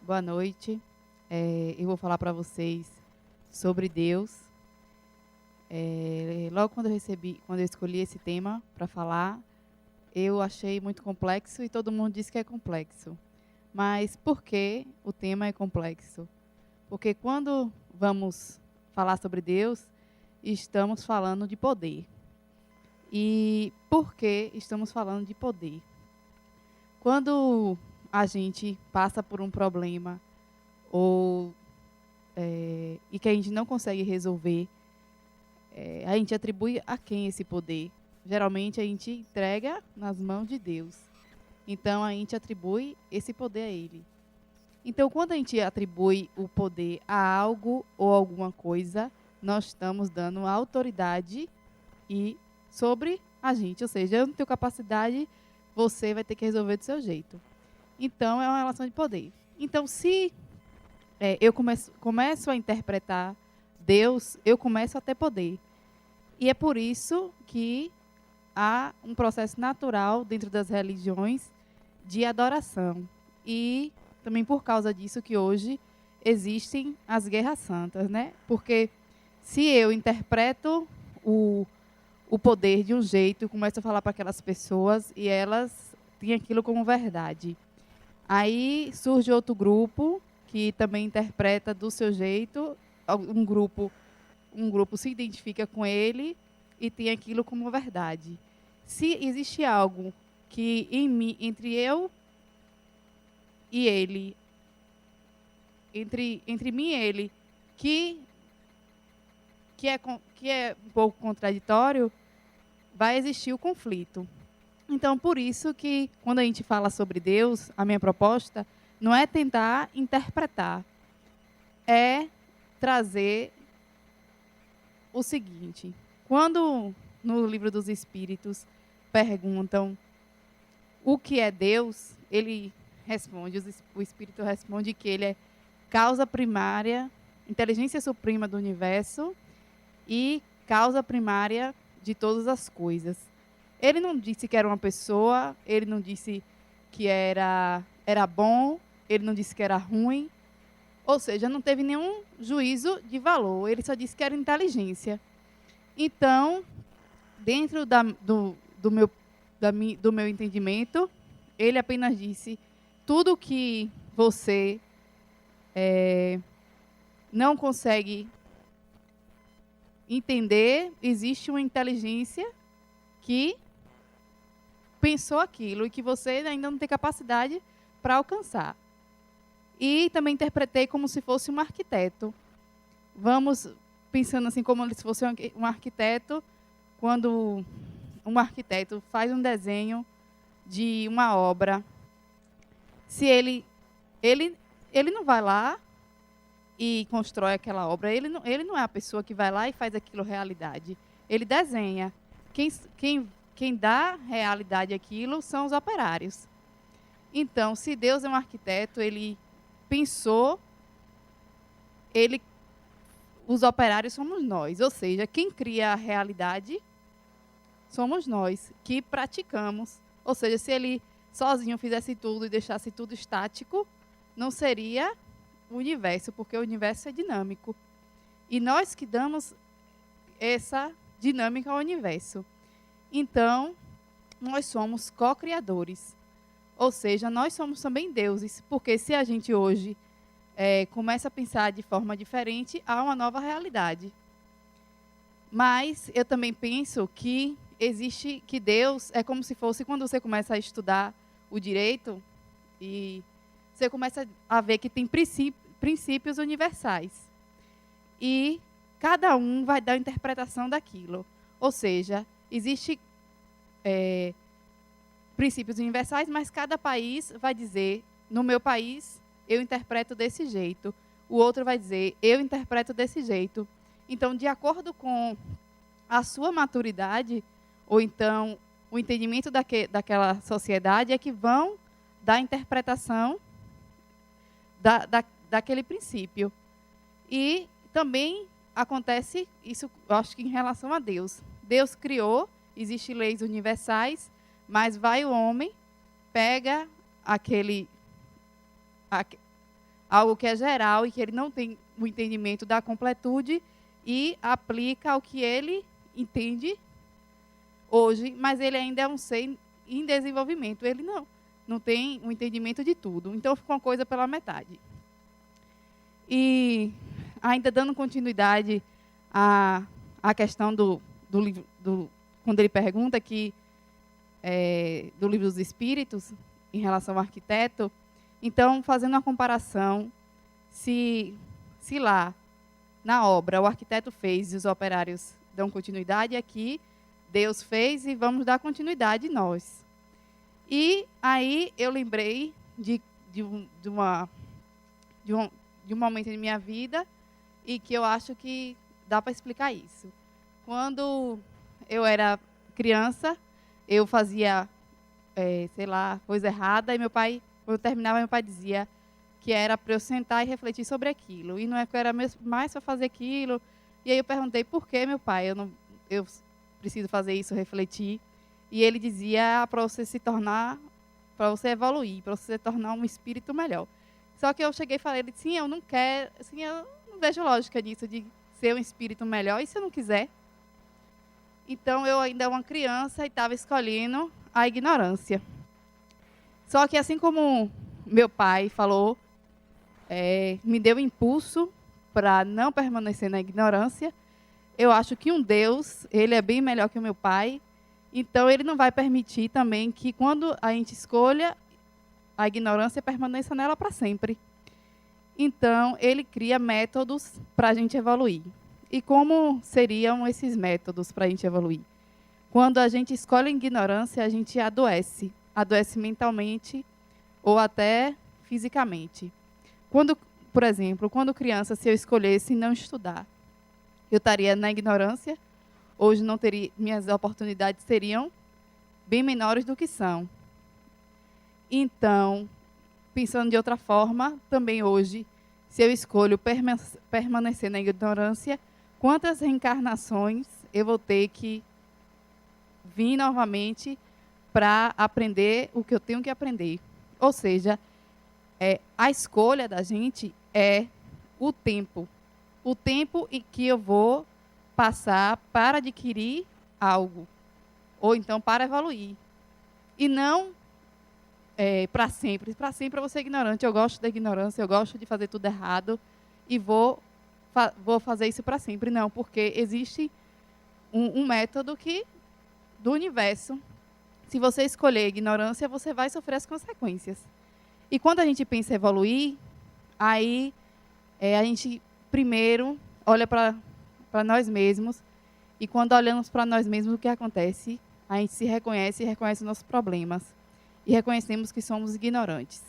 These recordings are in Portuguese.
Boa noite. Eu vou falar para vocês sobre Deus. Logo quando eu escolhi esse tema para falar, eu achei muito complexo e todo mundo disse que é complexo. Mas por que o tema é complexo? Porque quando vamos falar sobre Deus, estamos falando de poder. E por que estamos falando de poder? Quando a gente passa por um problema ou e que a gente não consegue resolver, a gente atribui a quem esse poder? Geralmente a gente entrega nas mãos de Deus. Então a gente atribui esse poder a Ele. Então quando a gente atribui o poder a algo ou alguma coisa, nós estamos dando autoridade sobre a gente. Ou seja, eu não tenho capacidade, você vai ter que resolver do seu jeito. Então é uma relação de poder. Então se eu começo a interpretar Deus, eu começo a ter poder. E é por isso que há um processo natural dentro das religiões de adoração. E também por causa disso que hoje existem as guerras santas, né? Porque se eu interpreto o poder de um jeito, eu começo a falar para aquelas pessoas e elas têm aquilo como verdade. Aí surge outro grupo que também interpreta do seu jeito, um grupo se identifica com ele e tem aquilo como verdade. Se existe algo que em mim, entre eu e ele, entre mim e ele, que é um pouco contraditório, vai existir o conflito. Então, por isso que, quando a gente fala sobre Deus, a minha proposta não é tentar interpretar, é trazer o seguinte. Quando, no Livro dos Espíritos, perguntam o que é Deus, ele responde, o Espírito responde que ele é causa primária, inteligência suprema do universo e causa primária de todas as coisas. Ele não disse que era uma pessoa, ele não disse que era bom, ele não disse que era ruim. Ou seja, não teve nenhum juízo de valor, ele só disse que era inteligência. Então, dentro do meu entendimento, ele apenas disse tudo que você não consegue entender, existe uma inteligência que pensou aquilo e que você ainda não tem capacidade para alcançar. E também interpretei como se fosse um arquiteto. Vamos pensando assim como se fosse um arquiteto, quando um arquiteto faz um desenho de uma obra, se ele não vai lá e constrói aquela obra, ele não é a pessoa que vai lá e faz aquilo realidade. Ele desenha. Quem dá realidade àquilo são os operários. Então, se Deus é um arquiteto, ele pensou, os operários somos nós, ou seja, quem cria a realidade somos nós, que praticamos. Ou seja, se ele sozinho fizesse tudo e deixasse tudo estático, não seria o universo, porque o universo é dinâmico. E nós que damos essa dinâmica ao universo. Então, nós somos co-criadores. Ou seja, nós somos também deuses, porque se a gente hoje começa a pensar de forma diferente, há uma nova realidade. Mas eu também penso que que Deus é como se fosse quando você começa a estudar o direito e você começa a ver que tem princípios universais. E cada um vai dar a interpretação daquilo. Ou seja, existe princípios universais, mas cada país vai dizer, no meu país, eu interpreto desse jeito. O outro vai dizer, eu interpreto desse jeito. Então, de acordo com a sua maturidade, ou então o entendimento daquela sociedade, é que vão dar a interpretação daquele princípio. E também acontece isso, eu acho que em relação a Deus. Deus criou, existem leis universais, mas vai o homem, pega algo que é geral e que ele não tem o entendimento da completude e aplica ao que ele entende hoje, mas ele ainda é um ser em desenvolvimento. Ele não tem o entendimento de tudo. Então, ficou uma coisa pela metade. E ainda dando continuidade à questão do livro, quando ele pergunta que do livro dos Espíritos, em relação ao arquiteto, então, fazendo uma comparação, se lá, na obra, o arquiteto fez e os operários dão continuidade, aqui Deus fez e vamos dar continuidade nós. E aí eu lembrei de um momento em minha vida e que eu acho que dá para explicar isso. Quando eu era criança, eu fazia, coisa errada, e meu pai, quando eu terminava, meu pai dizia que era para eu sentar e refletir sobre aquilo. E não é que eu era mais para fazer aquilo. E aí eu perguntei, por que, meu pai? Eu preciso fazer isso, refletir. E ele dizia, para você se tornar, para você evoluir, para você se tornar um espírito melhor. Só que eu cheguei e falei, sim, eu não quero, assim, eu não vejo lógica nisso de ser um espírito melhor. E se eu não quiser? Então, eu ainda era uma criança e estava escolhendo a ignorância. Só que, assim como meu pai falou, me deu impulso para não permanecer na ignorância, eu acho que um Deus, ele é bem melhor que o meu pai, então ele não vai permitir também que quando a gente escolha a ignorância, permaneça nela para sempre. Então, ele cria métodos para a gente evoluir. E como seriam esses métodos para a gente evoluir? Quando a gente escolhe a ignorância, a gente adoece. Adoece mentalmente ou até fisicamente. Por exemplo, quando criança, se eu escolhesse não estudar, eu estaria na ignorância, hoje não teria, minhas oportunidades seriam bem menores do que são. Então, pensando de outra forma, também hoje, se eu escolho permanecer na ignorância, quantas reencarnações eu vou ter que vir novamente para aprender o que eu tenho que aprender? Ou seja, a escolha da gente é o tempo. O tempo em que eu vou passar para adquirir algo. Ou então para evoluir. E não para sempre. Para sempre eu vou ser ignorante. Eu gosto da ignorância, eu gosto de fazer tudo errado. E vou fazer isso para sempre. Não, porque existe um método do universo. Se você escolher a ignorância, você vai sofrer as consequências. E quando a gente pensa em evoluir, aí a gente primeiro olha para nós mesmos. E quando olhamos para nós mesmos, o que acontece? A gente se reconhece e reconhece os nossos problemas. E reconhecemos que somos ignorantes.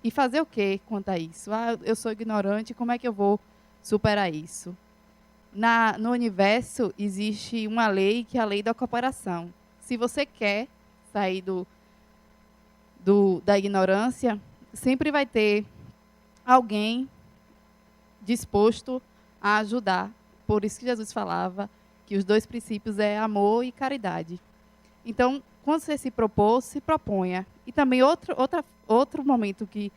E fazer o quê quanto a isso? Eu sou ignorante, como é que eu vou superar isso? No universo existe uma lei, que é a lei da cooperação. Se você quer sair da ignorância, sempre vai ter alguém disposto a ajudar. Por isso que Jesus falava que os 2 princípios é amor e caridade. Então, quando você se propôs, se proponha. E também outro momento que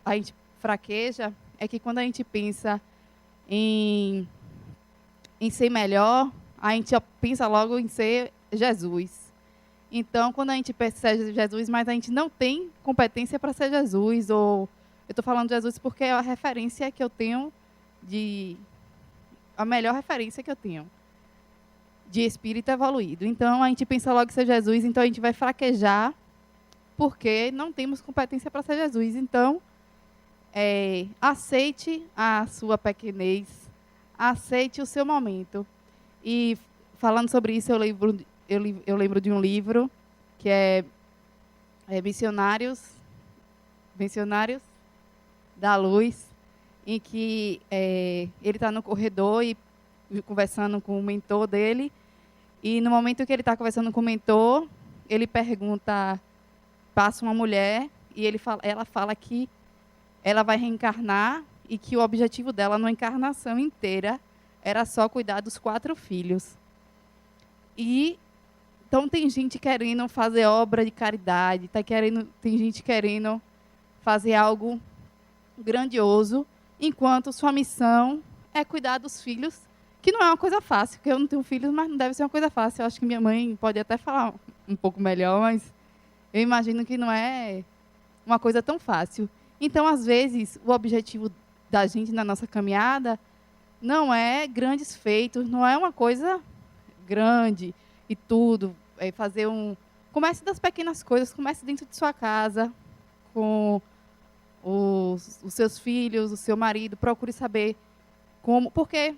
a gente fraqueja é que quando a gente pensa em ser melhor, a gente pensa logo em ser Jesus. Então, quando a gente pensa em ser Jesus, mas a gente não tem competência para ser Jesus, ou eu estou falando de Jesus porque é a referência que eu tenho a melhor referência que eu tenho de espírito evoluído. Então, a gente pensa logo em ser Jesus, então a gente vai fraquejar porque não temos competência para ser Jesus. Então, aceite a sua pequenez, aceite o seu momento. E, falando sobre isso, eu lembro de um livro que é Missionários da Luz, em que ele está no corredor e conversando com o mentor dele, e no momento que ele está conversando com o mentor, ele pergunta, passa uma mulher, e ela fala que ela vai reencarnar e que o objetivo dela na encarnação inteira era só cuidar dos 4 filhos. E então tem gente querendo fazer obra de caridade, tem gente querendo fazer algo grandioso, enquanto sua missão é cuidar dos filhos, que não é uma coisa fácil, porque eu não tenho filhos, mas não deve ser uma coisa fácil. Eu acho que minha mãe pode até falar um pouco melhor, mas eu imagino que não é uma coisa tão fácil. Então, às vezes, o objetivo da gente na nossa caminhada não é grandes feitos, não é uma coisa grande e tudo. É fazer comece das pequenas coisas, comece dentro de sua casa, com os seus filhos, o seu marido, procure saber como. Porque,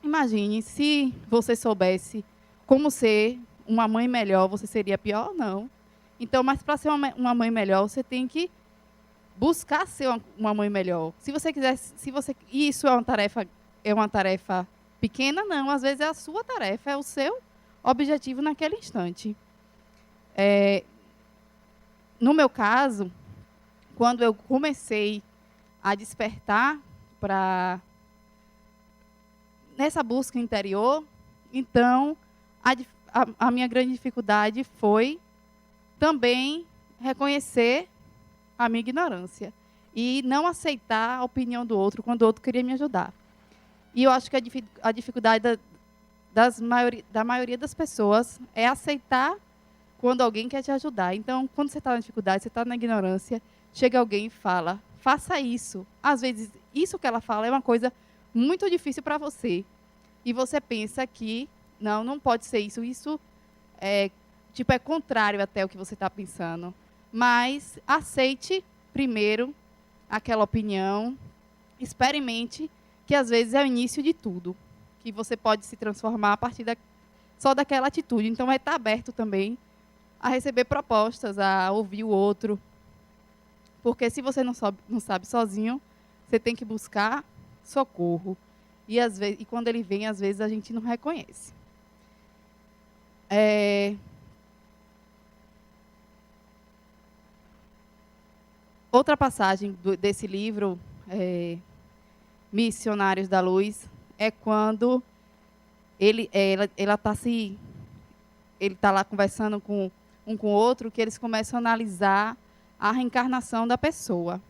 imagine, se você soubesse como ser uma mãe melhor, você seria pior? Não. Então, mas para ser uma mãe melhor, você tem que buscar ser uma mãe melhor. Se você quiser, isso é uma tarefa pequena, não. Às vezes é a sua tarefa, é o seu objetivo naquele instante. No meu caso, quando eu comecei a despertar nessa busca interior, então a minha grande dificuldade foi também reconhecer a minha ignorância e não aceitar a opinião do outro quando o outro queria me ajudar. E eu acho que a dificuldade da maioria das pessoas é aceitar quando alguém quer te ajudar. Então, quando você está na dificuldade, você está na ignorância, chega alguém e fala, faça isso. Às vezes, isso que ela fala é uma coisa muito difícil para você. E você pensa que, não pode ser isso. Isso é contrário até o que você está pensando. Mas aceite primeiro aquela opinião, experimente, que às vezes é o início de tudo. Que você pode se transformar a partir só daquela atitude. Então, estar aberto também a receber propostas, a ouvir o outro. Porque se você não sabe sozinho, você tem que buscar socorro. E quando ele vem, às vezes, a gente não reconhece. Outra passagem desse livro, Missionários da Luz, é quando ele está lá conversando com o outro, que eles começam a analisar a reencarnação da pessoa.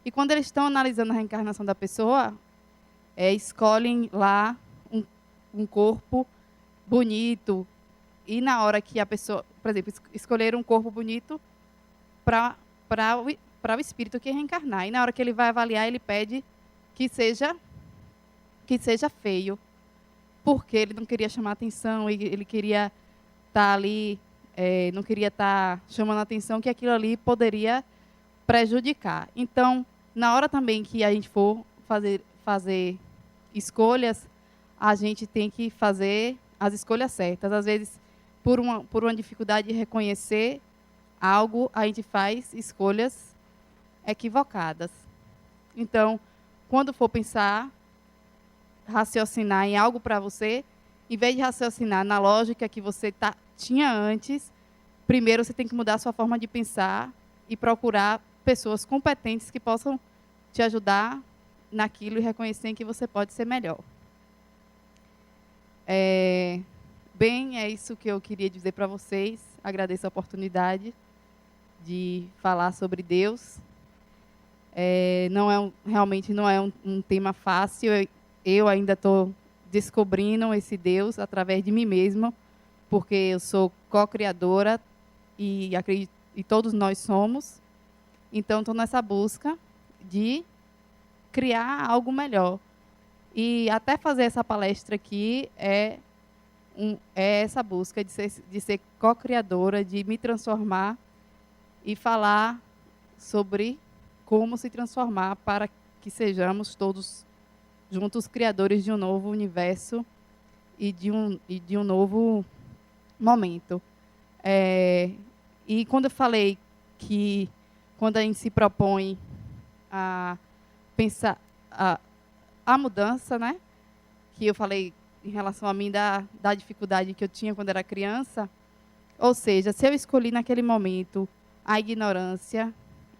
E quando eles estão analisando a reencarnação da pessoa, escolhem lá um corpo bonito. E na hora que a pessoa, por exemplo, escolheram um corpo bonito para o espírito que reencarnar. E na hora que ele vai avaliar, ele pede que seja feio. Porque ele não queria chamar atenção, ele queria estar ali, não queria estar chamando atenção, que aquilo ali poderia prejudicar. Então, na hora também que a gente for fazer escolhas, a gente tem que fazer as escolhas certas. Às vezes, por uma dificuldade de reconhecer algo, a gente faz escolhas equivocadas. Então, quando for pensar, raciocinar em algo para você, em vez de raciocinar na lógica que você tinha antes, primeiro você tem que mudar a sua forma de pensar e procurar pessoas competentes que possam te ajudar naquilo e reconhecer que você pode ser melhor. Bem, é isso que eu queria dizer para vocês. Agradeço a oportunidade de falar sobre Deus. Realmente não é um tema fácil. Eu ainda estou descobrindo esse Deus através de mim mesma, porque eu sou co-criadora e acredito, e todos nós somos. Então, estou nessa busca de criar algo melhor. E até fazer essa palestra aqui é essa busca de ser co-criadora, de me transformar e falar sobre como se transformar para que sejamos todos juntos criadores de um novo universo e de um novo momento. E quando eu falei que quando a gente se propõe a pensar a mudança, né? Que eu falei em relação a mim da dificuldade que eu tinha quando era criança, ou seja, se eu escolhi naquele momento a ignorância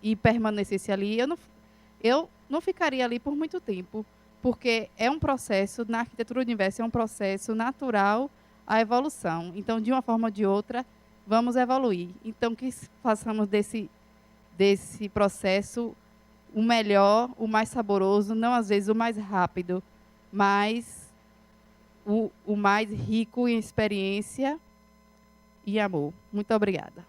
e permanecesse ali, eu não ficaria ali por muito tempo, porque é um processo, na arquitetura do universo, é um processo natural a evolução. Então, de uma forma ou de outra, vamos evoluir. Então, que façamos desse processo o melhor, o mais saboroso, não às vezes o mais rápido, mas o mais rico em experiência e amor. Muito obrigada.